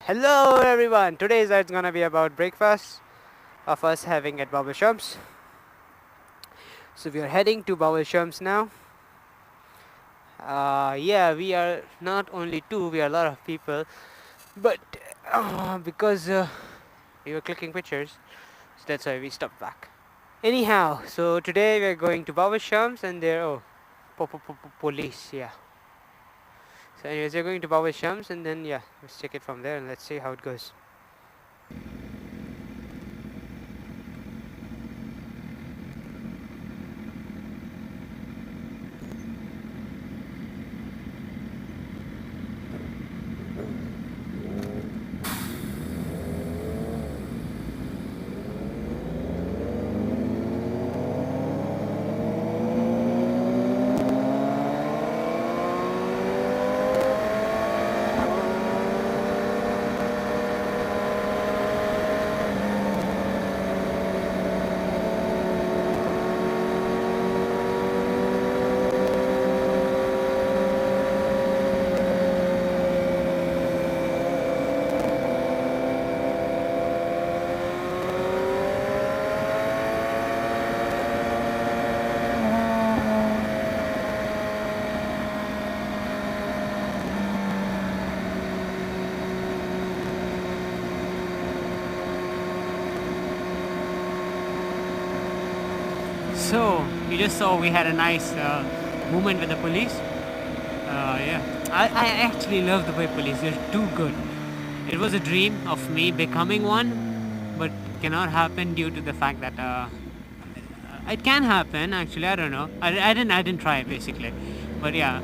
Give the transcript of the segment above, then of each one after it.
Hello everyone! Today's it's gonna be about breakfast of us having at Bubble Shops. So we are heading to Bubble Shops now. Yeah, we are not only two, we are a lot of people. But because we were clicking pictures, so that's why we stopped back. Anyhow, so today we are going to Bubble Shops and there, police, yeah. So anyways, we're going to Bubble Shops and then yeah, let's check it from there and let's see how it goes. So, you just saw we had a nice moment with the police. Yeah, I actually love the way police. They're too good. It was a dream of me becoming one, but cannot happen due to the fact that it can happen. Actually, I don't know. I didn't try it basically, but yeah,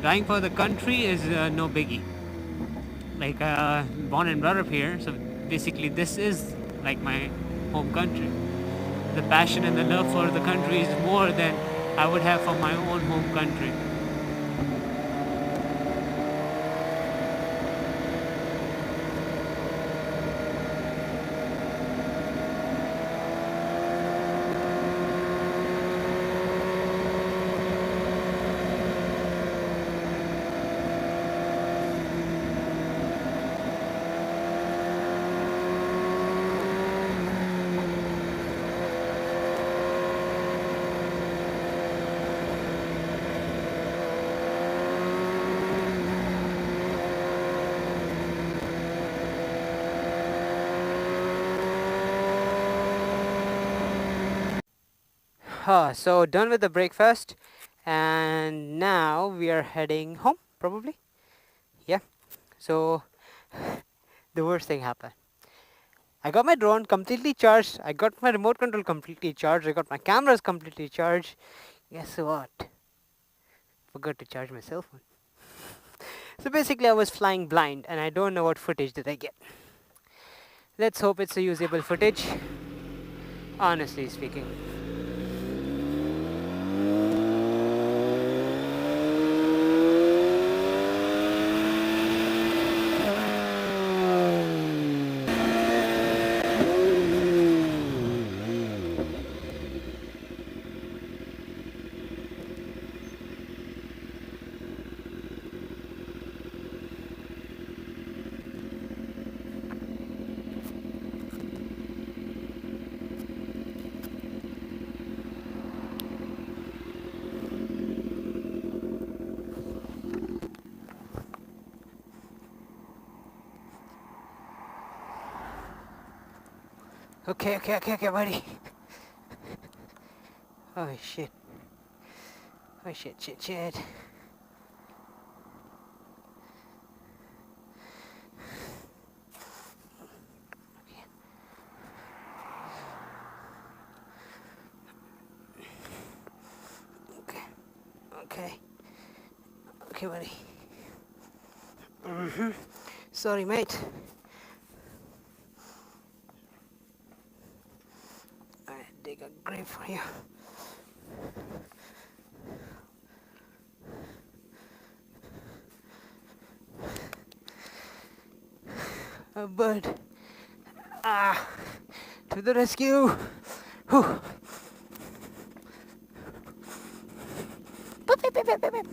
dying for the country is no biggie. Like born and brought up here, so basically this is like my home country. The passion and the love for the country is more than I would have for my own home country. So done with the breakfast, and now we are heading home, probably. Yeah. So the worst thing happened. I got my drone completely charged. I got my remote control completely charged. I got my cameras completely charged. Guess what? Forgot to charge my cell phone. So basically, I was flying blind, and I don't know what footage did I get. Let's hope it's a usable footage. Honestly speaking. Okay, buddy. Oh shit. Oh shit. Okay. Okay. Okay, buddy. Sorry, mate. I dig a grave for you. A bird. Ah! To the rescue! Whew. Beep, beep, beep, beep, beep.